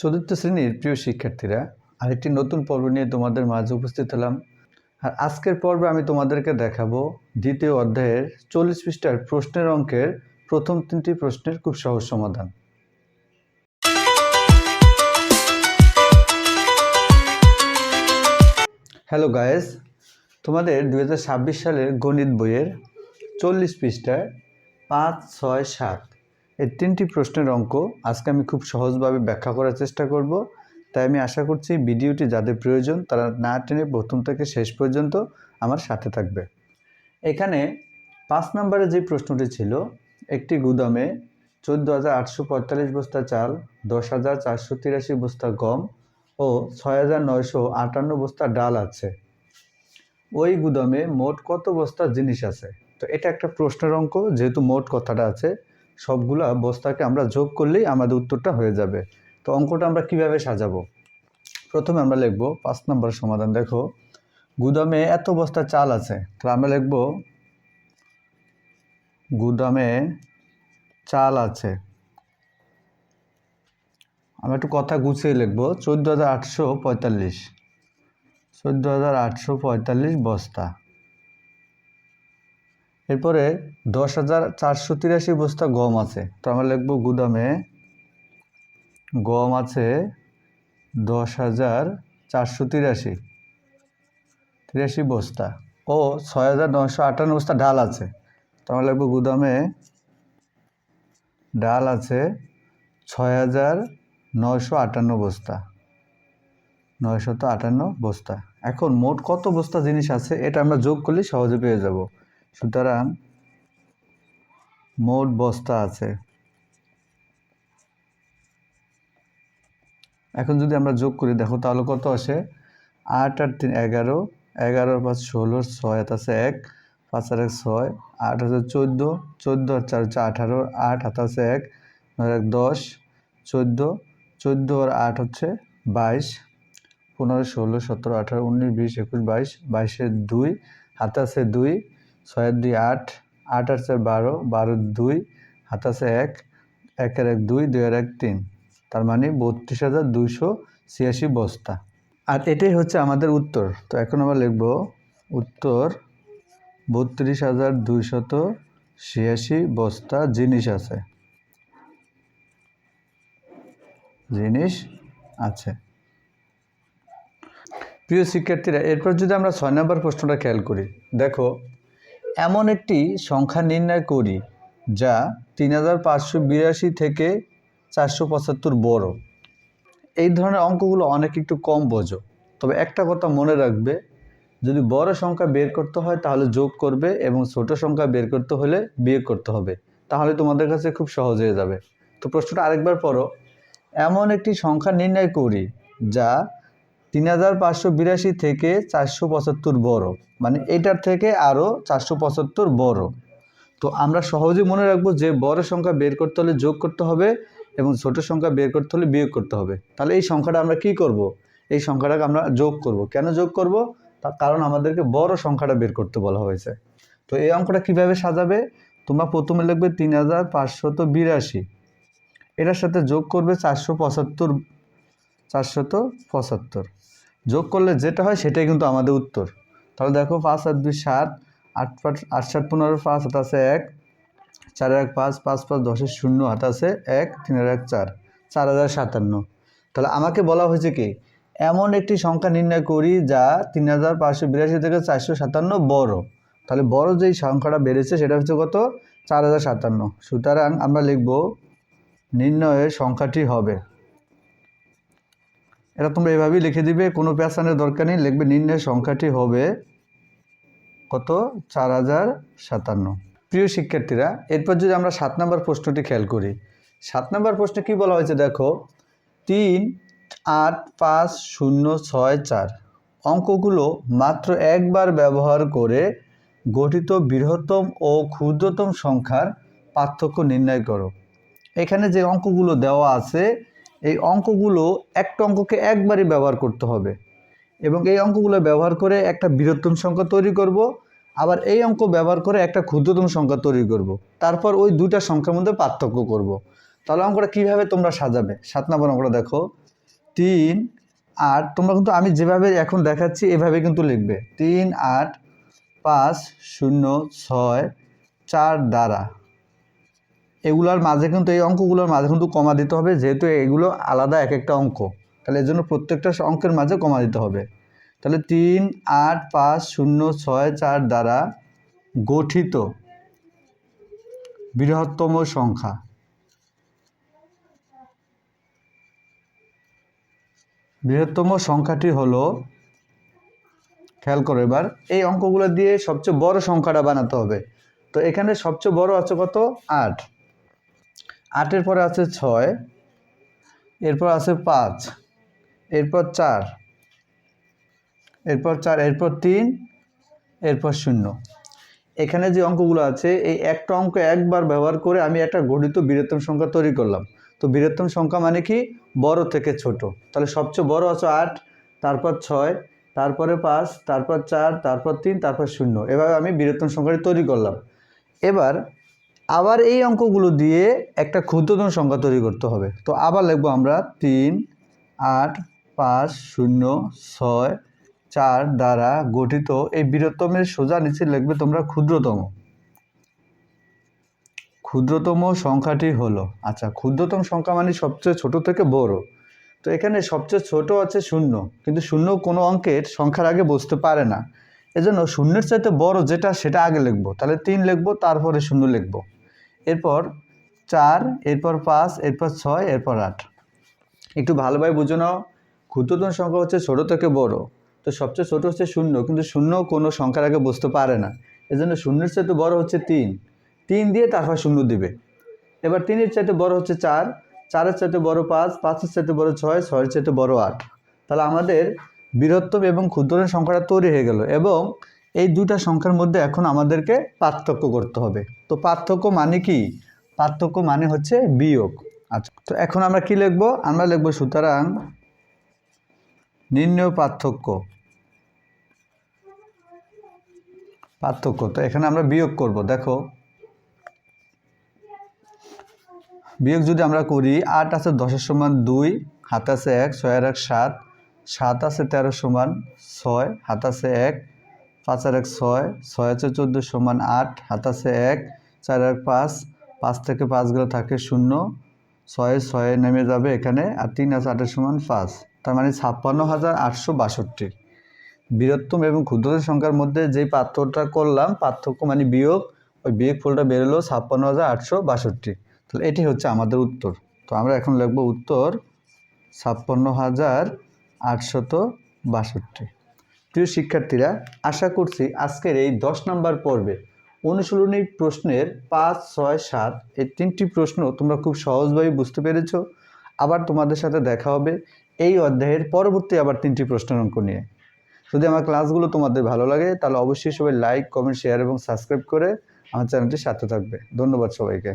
চতুর্থ শ্রেণীর প্রিয় শিক্ষার্থীরা, আরেকটি নতুন পর্ব নিয়ে তোমাদের মাঝে উপস্থিত হলাম। আর আজকের পর্বে আমি তোমাদেরকে দেখাবো দ্বিতীয় অধ্যায়ের 40 পৃষ্ঠার প্রশ্নের অঙ্কের প্রথম 3টি প্রশ্নের খুব সহজ সমাধান। হ্যালো গাইস, তোমাদের 2026 সালের গণিত বইয়ের 40 পৃষ্ঠায় 5, 6, 7 এই 3টি প্রশ্নের অঙ্ক আজকে আমি খুব সহজভাবে ব্যাখ্যা করার চেষ্টা করব। তাই আমি আশা করছি ভিডিওটি যাদের প্রয়োজন তারা না টেনে প্রথম থেকে শেষ পর্যন্ত আমার সাথে থাকবে। এখানে 5 নম্বরে যে প্রশ্নটি ছিল, একটি গুদামে 14,845 বস্তা চাল, 10,483 বস্তা গম ও 6,958 বস্তা ডাল আছে। ওই গুদামে মোট কত বস্তা জিনিস আছে? তো এটা একটা প্রশ্নের অঙ্ক, যেহেতু মোট কথাটা আছে, সবগুলা বস্তাকে আমরা যোগ করলেই আমাদের উত্তরটা হয়ে যাবে। তো অঙ্কটা আমরা কিভাবে সাজাবো? প্রথমে আমরা লিখব 5 নম্বর সমাধান। দেখো, গুদামে এত বস্তা চাল আছে, তাহলে আমরা লিখব গুদামে চাল আছে। আমরা একটু কথা গুছিয়ে লিখব 14,845 14,845 বস্তা। এরপরে 10,483 বস্তা গম আছে, তো আমরা লিখব গুদামে গম আছে 10,483 বস্তা ও 6,958 বস্তা ডাল আছে, তো আমরা লিখব গুদামে ডাল আছে 6,958 বস্তা 958 বস্তা। এখন মোট কত বস্তা জিনিস আছে এটা আমরা যোগ করলে সহজে পেয়ে যাব। সুতরাং মোট বস্তা আছে। এখন যদি আমরা যোগ করি, দেখো তাহলে কত আসে? 8 আর 3 11, 11 আর 5 16, 6 হাত আছে 1, 5 আর 1 6, 8 আছে 14, 14 আর 4 হচ্ছে 18, 8 হাত আছে 1, 9 আর 1 10, 14, 14 আর 8 হচ্ছে 22, 15 16 17 18 19 20 21 22, 22 এর 2 হাতে আছে 2, 6 আর 2 8, 8 আর 4 12, 12 2 হাতে আছে 1, 1 আর 1 2, 2 আর 1 3, তার মানে 32,286 বস্তা। আর এটাই হচ্ছে আমাদের উত্তর। তো এখন আমরা লিখব উত্তর 32,286 বস্তা জিনিস আছে। জিনিস আছে। প্রিয় শিক্ষার্থীরা, এরপর যদি আমরা 6 নম্বর প্রশ্নটা খেয়াল করি, দেখো, এমন একটি সংখ্যা নির্ণয় করি যা 3,582 থেকে 475 বড়। এই ধরনের অঙ্কগুলো অনেক একটু কম বোঝো, তবে একটা কথা মনে রাখবে, যদি বড় সংখ্যা বের করতে হয় তাহলে যোগ করবে এবং ছোট সংখ্যা বের করতে হলে বিয়োগ করতে হবে, তাহলে তোমাদের কাছে খুব সহজ হয়ে যাবে। তো প্রশ্নটা আরেকবার পড়ো। এমন একটি সংখ্যা নির্ণয় করি যা 3,582 থেকে 475 বড়, মানে এটার থেকে আরও 475 বড়। তো আমরা সহজেই মনে রাখবো যে বড় সংখ্যা বের করতে হলে যোগ করতে হবে এবং ছোট সংখ্যা বের করতে হলে বিয়োগ করতে হবে। তাহলে এই সংখ্যাটা আমরা কি করব? এই সংখ্যাটাকে আমরা যোগ করব। কেন যোগ করব? তার কারণ আমাদেরকে বড় সংখ্যাটা বের করতে বলা হয়েছে। তো এই অঙ্কটা কিভাবে সাজাবে? তোমরা প্রথমে লিখবে 3,582, এটার সাথে যোগ করবে 475, যোগ করলে যেটা হয় সেটাই কিন্তু আমাদের উত্তর। তাহলে দেখো, 5 আর 2 7, 8 8 7 15, 5 হাতে আছে 1, 4 আর 1 5, 5 5 10 এর 0 হাতে আছে 1, 3 আর 1 4, 4,057। তাহলে আমাকে বলা হয়েছে কি, এমন একটি সংখ্যা নির্ণয় করি যা 3,582 থেকে 457 বড়। তাহলে বড় যেই সংখ্যাটা বেড়েছে সেটা হচ্ছে কত? 4,057। সুতরাং আমরা লিখব নির্ণয়ের সংখ্যাটি হবে, এটা তোমরা এভাবেই লিখে দিবে, কোনো পেছানোর দরকার নেই, লিখবে নির্ণয়ের সংখ্যাটি হবে কত? 4,057। প্রিয় শিক্ষার্থীরা, এরপর যদি আমরা 7 নম্বর প্রশ্নটি খেয়াল করি, 7 নম্বর প্রশ্নে কি বলা হয়েছে? দেখো, 3 8 5 0 6 4 অঙ্কগুলো মাত্র একবার ব্যবহার করে গঠিত বৃহত্তম ও ক্ষুদ্রতম সংখ্যার পার্থক্য নির্ণয় করো। এখানে যে অঙ্কগুলো দেওয়া আছে, এই অঙ্কগুলো একটা অঙ্ককে একবারই ব্যবহার করতে হবে এবং এই অঙ্কগুলো ব্যবহার করে একটা বৃহত্তম সংখ্যা তৈরি করব, আবার এই অঙ্ক ব্যবহার করে একটা ক্ষুদ্রতম সংখ্যা তৈরি করব, তারপর ওই দুইটা সংখ্যার মধ্যে পার্থক্য করব। তাহলে অঙ্কটা কীভাবে তোমরা সাজাবে? 7 নম্বর অঙ্কটা দেখো, 3 8, তোমরা কিন্তু আমি যেভাবে এখন দেখাচ্ছি এভাবে কিন্তু লিখবে 3 8 5 0 6 4 দ্বারা। এগুলোর মাঝে কিন্তু এই অঙ্কগুলোর মাঝে কিন্তু কমা দিতে হবে, যেহেতু এগুলো আলাদা এক একটা অঙ্ক, তাহলে এর জন্য প্রত্যেকটা অঙ্কের মাঝে কমা দিতে হবে। তাহলে 3 8 5 0 6 4 দ্বারা গঠিত বৃহত্তম সংখ্যা। বৃহত্তম সংখ্যাটি হলো, খেয়াল করো এবার এই অঙ্কগুলো দিয়ে সবচেয়ে বড় সংখ্যাটা বানাতে হবে। তো এখানে সবচেয়ে বড় আছে কত? 8। 8-এর পরে আছে 6, এরপর আছে 5, এরপর 4, এরপর 4, এরপর 3, এরপর 0। এখানে যে অঙ্কগুলো আছে এই একটা অঙ্ক একবার ব্যবহার করে আমি একটা গঠিত বৃহত্তম সংখ্যা তৈরি করলাম। তো বৃহত্তম সংখ্যা মানে কি? বড় থেকে ছোট। তাহলে সবচেয়ে বড় আছে 8, তারপর 6, তারপরে 5, তারপর 4, তারপর 3, তারপর 0। এভাবে আমি বৃহত্তম সংখ্যাটি তৈরি করলাম। এবার আবার এই অঙ্কগুলো দিয়ে একটা ক্ষুদ্রতম সংখ্যা তৈরি করতে হবে। তো আবার লিখবো আমরা 3 8 5 0 6 4 দ্বারা গঠিত এই বৃহত্তমের সোজা নিচে লিখবে তোমরা ক্ষুদ্রতম। ক্ষুদ্রতম সংখ্যাটি হলো, আচ্ছা ক্ষুদ্রতম সংখ্যা মানে সবচেয়ে ছোট থেকে বড়। তো এখানে সবচেয়ে ছোট আছে 0, কিন্তু 0 কোনো অঙ্কের সংখ্যার আগে বসতে পারে না। এজন্য 0-এর চাইতে বড় যেটা সেটা আগে লিখবো। তাহলে 3 লিখবো, তারপরে 0 লিখবো, এরপর 4, এরপর 5, এরপর 6, এরপর 8। একটু ভালোভাবে বুঝে নাও, ক্ষুদ্রতম সংখ্যা হচ্ছে ছোট থেকে বড়। তো সবচেয়ে ছোট হচ্ছে 0, কিন্তু 0 কোনো সংখ্যার আগে বসতে পারে না। এজন্য 0-এর চাইতে বড় হচ্ছে 3, 3 দিয়ে তারপর 0 দিবে। এবার 3-এর চাইতে বড় হচ্ছে 4, 4-এর চাইতে বড় 5, 5-এর চাইতে বড় 6, 6-এর চাইতে বড় 8। তাহলে আমাদের বৃহত্তম এবং ক্ষুদ্রতম সংখ্যাটা তৈরি হয়ে গেল, এবং এই দুটা সংখ্যার মধ্যে এখন আমাদেরকে পার্থক্য করতে হবে। তো পার্থক্য মানে কি? পার্থক্য মানে হচ্ছে বিয়োগ। আচ্ছা, তো এখন আমরা কি লিখবো? আমরা লিখবো সুতরাং নির্ণয় পার্থক্য। পার্থক্য, তো এখানে আমরা বিয়োগ করব। দেখো বিয়োগ যদি আমরা করি, 8 আছে 10-এর সমান 2, হাতে আছে 1, 6-এর 1 7, 7 আছে 13 সমান 6, হাতে আছে 1, 5-এর 1 6, 6 আছে 14 সমান 8, হাতে আছে 1, 4-এর 1 5, 5 থেকে 5 গেলে থাকে 0, 6 6 নেমে যাবে এখানে, আর 3 আছে 8-এর সমান 5। তার মানে 56,862। বৃহত্তম এবং ক্ষুদ্রতম সংখ্যার মধ্যে যেই পার্থক্যটা করলাম, পার্থক্য মানে বিয়োগ, ওই বিয়োগ ফলটা বেরোলো 56,862। তাহলে এটি হচ্ছে আমাদের উত্তর। তো আমরা এখন লিখব উত্তর 56,862। প্রিয় শিক্ষার্থীরা, আশা করছি আজকের এই 10 নম্বর পর্বে অনুশীলনী প্রশ্নের 5, 6, 7 এই 3টি প্রশ্ন তোমরা খুব সহজভাবে বুঝতে পেরেছো। আবার তোমাদের সাথে দেখা হবে এই অধ্যায়ের পরবর্তী আবার 3টি প্রশ্নের অঙ্ক নিয়ে। যদি আমার ক্লাসগুলো তোমাদের ভালো লাগে তাহলে অবশ্যই সবাই লাইক, কমেন্ট, শেয়ার এবং সাবস্ক্রাইব করে আমার চ্যানেলটির সাথে থাকবে। ধন্যবাদ সবাইকে।